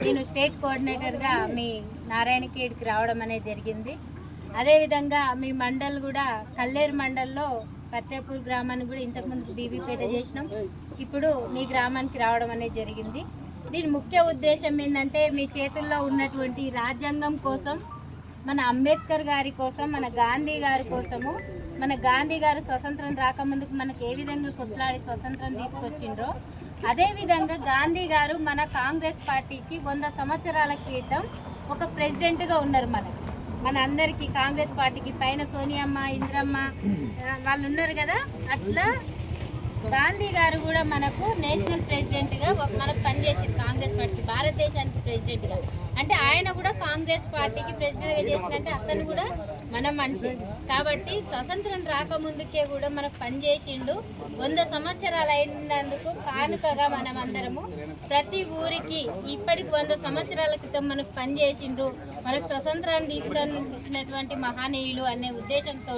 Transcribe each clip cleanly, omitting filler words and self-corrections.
నేను స్టేట్ కోఆర్డినేటర్గా మీ నారాయణఖేడ్కి రావడం అనేది జరిగింది. అదేవిధంగా మీ మండల్ కూడా కల్లేరు మండల్లో పత్తేపూర్ గ్రామాన్ని కూడా ఇంతకుముందు బీబీపేట చేసినాం. ఇప్పుడు మీ గ్రామానికి రావడం అనేది జరిగింది. దీని ముఖ్య ఉద్దేశం ఏంటంటే మీ చేతుల్లో ఉన్నటువంటి రాజ్యాంగం కోసం, మన అంబేద్కర్ గారి కోసం, మన గాంధీ గారి కోసము, మన గాంధీ గారు స్వతంత్రం రాకముందుకు మనకు ఏ విధంగా కొట్లాడి స్వతంత్రం తీసుకొచ్చిండ్రో అదేవిధంగా గాంధీ గారు మన కాంగ్రెస్ పార్టీకి 100 సంవత్సరాల క్రితం ఒక ప్రెసిడెంట్గా ఉన్నారు. మన అందరికీ కాంగ్రెస్ పార్టీకి పైన సోనియమ్మ, ఇంద్రమ్మ వాళ్ళు ఉన్నారు కదా. అట్లా గాంధీ గారు కూడా మనకు నేషనల్ ప్రెసిడెంట్గా మనకు పనిచేసింది. కాంగ్రెస్ పార్టీకి, భారతదేశానికి ప్రెసిడెంట్గా. అంటే ఆయన కూడా కాంగ్రెస్ పార్టీకి ప్రెసిడెంట్గా చేసినట్టే అతను కూడా మన మనిషి కాబట్టి స్వతంత్రం రాకముందుకే కూడా మనకు పనిచేసిండు. 100 సంవత్సరాలు అయినందుకు కానుకగా మనం అందరము ప్రతి ఊరికి ఇప్పటికి 100 సంవత్సరాల క్రితం మనకు పనిచేసిండ్రు, మనకు స్వతంత్రాన్ని తీసుకొచ్చినటువంటి మహనీయులు అనే ఉద్దేశంతో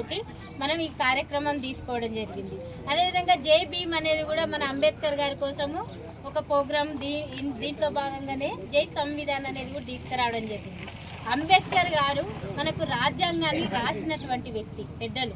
మనం ఈ కార్యక్రమం తీసుకోవడం జరిగింది. అదేవిధంగా జై భీమ్ అనేది కూడా మన అంబేద్కర్ గారి కోసము ఒక ప్రోగ్రాం, దీంట్లో భాగంగానే జై సంవిధాన్ అనేది కూడా తీసుకురావడం జరిగింది. అంబేద్కర్ గారు మనకు రాజ్యాంగాన్ని రాసినటువంటి వ్యక్తి, పెద్దలు.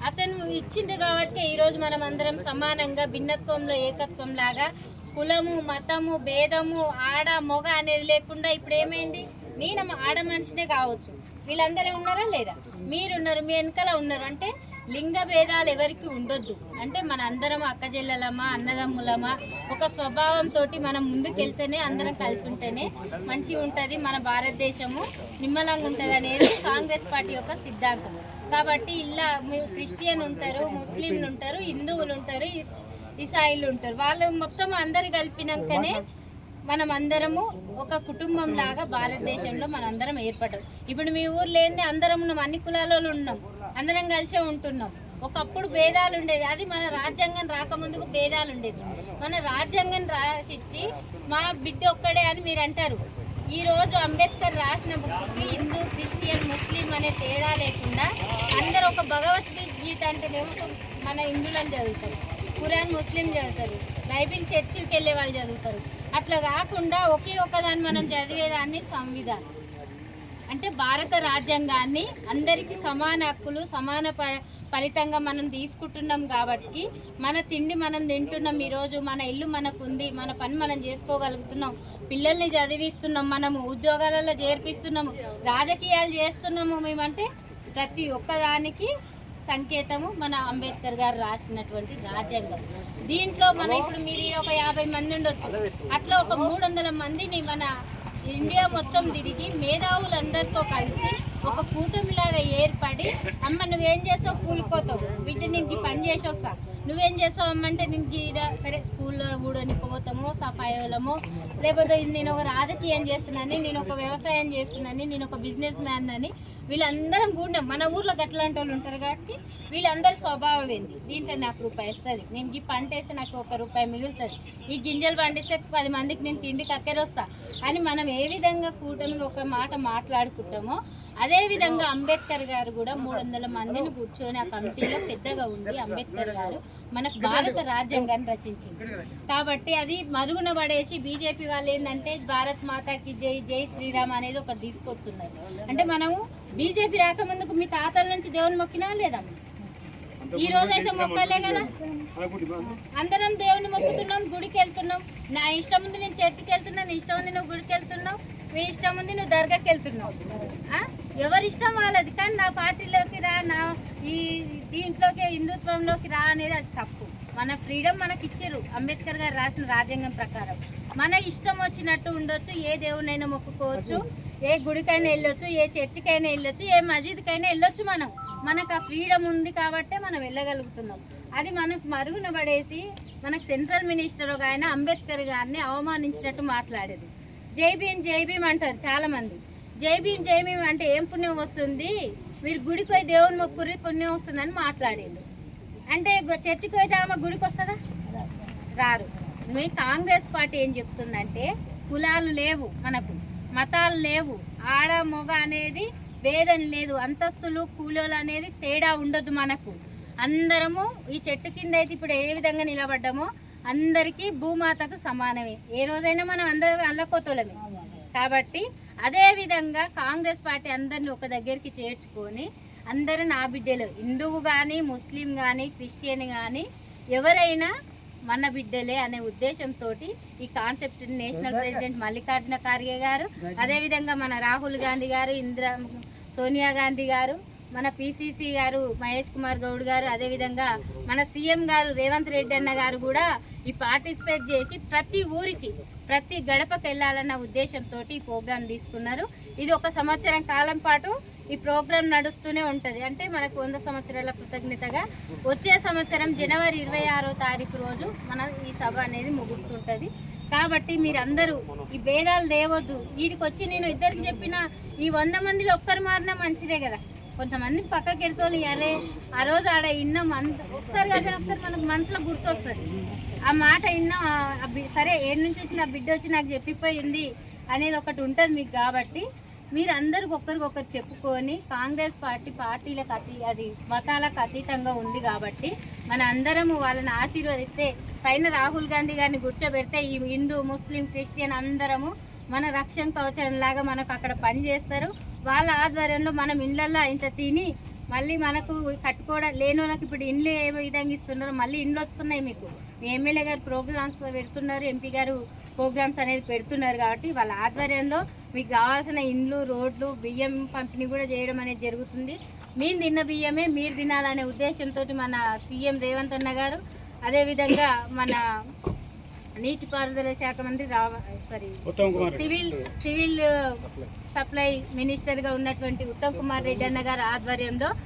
అతను ఇచ్చిండు కాబట్టి ఈరోజు మనం అందరం సమానంగా భిన్నత్వంలో ఏకత్వం లాగా కులము, మతము, భేదము, ఆడ మొగ అనేది లేకుండా ఇప్పుడు ఏమైంది, నేను ఆడ మనిషినే కావచ్చు, వీళ్ళందరూ ఉన్నారా లేదా, మీరున్నారు, మీ వెనకాల ఉన్నారు. అంటే లింగ భేదాలు ఎవరికి ఉండొద్దు. అంటే మన అందరం అక్కజెల్లెలమా, అన్నదమ్ములమా, ఒక స్వభావంతో మనం ముందుకెళ్తేనే, అందరం కలిసి ఉంటేనే మంచిగా ఉంటుంది, మన భారతదేశము నిమ్మలంగా ఉంటుంది అనేది కాంగ్రెస్ పార్టీ యొక్క సిద్ధాంతం. కాబట్టి ఇలా క్రిస్టియన్ ఉంటారు, ముస్లింలు ఉంటారు, హిందువులు ఉంటారు, ఇసాయిలు ఉంటారు, వాళ్ళు మొత్తం అందరు కలిపినాకనే మనం అందరము ఒక కుటుంబం లాగా భారతదేశంలో మనందరం ఏర్పడ్డాం. ఇప్పుడు మీ ఊర్లో ఏంది, అందరం ఉన్నాం, అన్ని కులాలలో ఉన్నాం, అందరం కలిసే ఉంటున్నాం. ఒకప్పుడు భేదాలు ఉండేది, అది మన రాజ్యాంగం రాకముందుకు భేదాలు ఉండేది. మన రాజ్యాంగం రాసిచ్చి మా బిడ్డ ఒక్కడే అని మీరు అంటారు. ఈరోజు అంబేద్కర్ రాసిన బుక్కి హిందూ, క్రిస్టియన్, ముస్లిం అనే తేడా లేకుండా అందరూ ఒక భగవద్గీత అంటేనేమో మన హిందువులను చదువుతారు, ఖురాన్ ముస్లిం చదువుతారు, బైబిల్ చర్చికి వెళ్ళే వాళ్ళు చదువుతారు. అట్లా కాకుండా ఒకే ఒక్కదాన్ని మనం చదివేదాన్ని సంవిధానం. అంటే భారత రాజ్యాంగాన్ని అందరికీ సమాన హక్కులు, సమాన ఫలితంగా మనం తీసుకుంటున్నాం. కాబట్టి మన తిండి మనం తింటున్నాం, ఈరోజు మన ఇల్లు మనకు ఉంది, మన పని మనం చేసుకోగలుగుతున్నాం, పిల్లల్ని చదివిస్తున్నాం, మనము ఉద్యోగాలలో చేర్పిస్తున్నాము, రాజకీయాలు చేస్తున్నాము. మేమంటే ప్రతి ఒక్కదానికి సంకేతము మన అంబేద్కర్ గారు రాసినటువంటి రాజ్యాంగం. దీంట్లో మన ఇప్పుడు మీరు ఒక 50 మంది ఉండొచ్చు, అట్లా ఒక 300 మందిని మన ఇండియా మొత్తం తిరిగి మేధావులందరితో కలిసి ఒక కూటమిలాగా ఏర్పడి, అమ్మ నువ్వేం చేసావు, కూలిపోతావు, వీటిని నేను పని చేసి వస్తా, నువ్వేం చేసావు అమ్మంటే నేను సరే స్కూల్లో ఊడని పోతాము, సఫాయిలము, లేకపోతే నేను ఒక రాజకీయం చేస్తున్నాను, నేను ఒక వ్యవసాయం చేస్తున్నాను, నేను ఒక బిజినెస్ మ్యాన్ అని వీళ్ళందరం కూడినాం. మన ఊర్లో అట్లాంటి వాళ్ళు ఉంటారు కాబట్టి వీళ్ళందరి స్వభావం ఏంది, దీంట్లో నాకు రూపాయి వస్తుంది, నేను ఈ పంట వేస్తే నాకు ₹1 మిగులుతుంది, ఈ గింజలు పండిస్తే 10 మందికి నేను తిండికి అక్కరొస్తా అని మనం ఏ విధంగా కూటమిగా ఒక మాట మాట్లాడుకుంటామో అదేవిధంగా అంబేద్కర్ గారు కూడా 300 మందిని కూర్చొని ఆ కమిటీలో పెద్దగా ఉండి అంబేద్కర్ గారు మనకు భారత రాజ్యాంగాన్ని రచించింది. కాబట్టి అది మరుగున పడేసి బీజేపీ వాళ్ళు ఏంటంటే భారత్ మాతాకి జై, జై శ్రీరామ్ అనేది ఒకటి తీసుకొస్తున్నారు. అంటే మనము బీజేపీ రాకముందుకు మీ తాతల నుంచి దేవుని మొక్కినా లేదా, ఈ రోజు అయితే మొక్కలే కదా, అందరం దేవుని మొక్కుతున్నాం, గుడికి వెళ్తున్నాం. నా ఇష్టం ఉంది నేను చర్చికి వెళ్తున్నా, నీ ఇష్టం ఉంది నువ్వు గుడికి వెళ్తున్నావు, మీ ఇష్టం ఉంది నువ్వు దర్గాకి వెళ్తున్నావు, ఎవరి ఇష్టం వాళ్ళది. కానీ నా పార్టీలోకి రా, నా ఈ దీంట్లోకి హిందుత్వంలోకి రా అనేది అది తప్పు. మన ఫ్రీడమ్ మనకి ఇచ్చారు అంబేద్కర్ గారు రాసిన రాజ్యాంగం ప్రకారం. మన ఇష్టం వచ్చినట్టు ఉండొచ్చు, ఏ దేవునైనా మొక్కుకోవచ్చు, ఏ గుడికైనా వెళ్ళొచ్చు, ఏ చర్చికైనా వెళ్ళొచ్చు, ఏ మసీదుకైనా వెళ్ళొచ్చు. మనకు ఆ ఫ్రీడమ్ ఉంది కాబట్టే మనం వెళ్ళగలుగుతున్నాం. అది మనకు మరుగున పడేసి మనకు సెంట్రల్ మినిస్టర్ ఒక ఆయన అంబేద్కర్ గారిని అవమానించినట్టు మాట్లాడేది. జై భీమ్, జై భీమ్ అంటారు చాలామంది. జై భీమ్, జై భీమ్ అంటే ఏం పుణ్యం వస్తుంది, మీరు గుడికి పోయి దేవుని మొక్కురి పుణ్యం వస్తుందని మాట్లాడిండు. అంటే చర్చికి పోయితే ఆమె గుడికి వస్తుందా, రారు. మీ కాంగ్రెస్ పార్టీ ఏం చెప్తుందంటే కులాలు లేవు, మనకు మతాలు లేవు, ఆడ మొగ అనేది భేదం లేదు, అంతస్తులు కూలీలు అనేది తేడా ఉండదు. మనకు అందరము ఈ చెట్టు కింద అయితే ఇప్పుడు ఏ విధంగా నిలబడ్డామో అందరికీ భూమాతకు సమానమే. ఏ రోజైనా మనం అందరం అల్లకోతలమే. కాబట్టి అదేవిధంగా కాంగ్రెస్ పార్టీ అందరిని ఒక దగ్గరికి చేర్చుకొని అందరూ నా బిడ్డలు, హిందువు కానీ ముస్లిం కానీ క్రిస్టియన్ కానీ ఎవరైనా మన బిడ్డలే అనే ఉద్దేశంతో ఈ concept national president Mallikarjuna Kharge గారు, అదేవిధంగా మన రాహుల్ గాంధీ గారు, సోనియా గాంధీ గారు, మన పిసిసి గారు మహేష్ కుమార్ గౌడ్ గారు, అదేవిధంగా మన సీఎం గారు రేవంత్ రెడ్డి అన్న గారు కూడా ఈ పార్టిసిపేట్ చేసి ప్రతి ఊరికి ప్రతి గడపకు వెళ్ళాలన్న ఉద్దేశంతో ఈ ప్రోగ్రాం తీసుకున్నారు. ఇది 1 సంవత్సరం కాలం పాటు ఈ ప్రోగ్రాం నడుస్తూనే ఉంటుంది. అంటే మనకు 100 సంవత్సరాల కృతజ్ఞతగా వచ్చే సంవత్సరం జనవరి 26వ తారీఖు రోజు మన ఈ సభ అనేది ముగుస్తుంటుంది. కాబట్టి మీరందరూ ఈ భేదాలు తేవద్దు. వీడికి వచ్చి నేను ఇద్దరికి చెప్పిన ఈ 100 మందిలో ఒక్కరు మారినా మంచిదే కదా. కొంతమంది పక్కకి ఎడుతోళ్ళు అరే ఆ రోజు ఆడ విన్నాం ఒకసారి కాదని ఒకసారి మనకు మనసులో గుర్తొస్తుంది. ఆ మాట విన్నాం, సరే ఏడు నుంచి వచ్చిన బిడ్డ వచ్చి నాకు చెప్పిపోయింది అనేది ఒకటి ఉంటుంది మీకు. కాబట్టి మీరు అందరికి ఒకరికొకరు చెప్పుకొని కాంగ్రెస్ పార్టీ పార్టీలకు అది మతాలకు అతీతంగా ఉంది కాబట్టి మన అందరము వాళ్ళని ఆశీర్వదిస్తే పైన రాహుల్ గాంధీ గారిని కూర్చోబెడితే ఈ హిందూ ముస్లిం క్రిస్టియన్ అందరము మన రక్షణ కవచంలాగా మనకు అక్కడ పని చేస్తారు. వాళ్ళ ఆధ్వర్యంలో మనం ఇళ్ళల్లో ఇంత తిని మళ్ళీ మనకు కట్టుకోవడం లేని వాళ్ళకి ఇప్పుడు ఇండ్లు ఏ విధంగా ఇస్తున్నారు, మళ్ళీ ఇండ్లు వస్తున్నాయి. మీకు మీ ఎమ్మెల్యే గారు ప్రోగ్రామ్స్ పెడుతున్నారు, ఎంపీ గారు ప్రోగ్రామ్స్ అనేది పెడుతున్నారు. కాబట్టి వాళ్ళ ఆధ్వర్యంలో మీకు కావాల్సిన ఇండ్లు, రోడ్లు, బియ్యం పంపిణీ కూడా చేయడం అనేది జరుగుతుంది. మేము తిన్న బియ్యమే మీరు తినాలనే ఉద్దేశంతో మన సీఎం రేవంత్ అన్న గారు, అదేవిధంగా మన నీటిపారుదల శాఖ మంత్రి సివిల్ సప్లై మినిస్టర్గా ఉన్నటువంటి ఉత్తమ్ కుమార్ రెడ్డి అన్న గారు ఆధ్వర్యంలో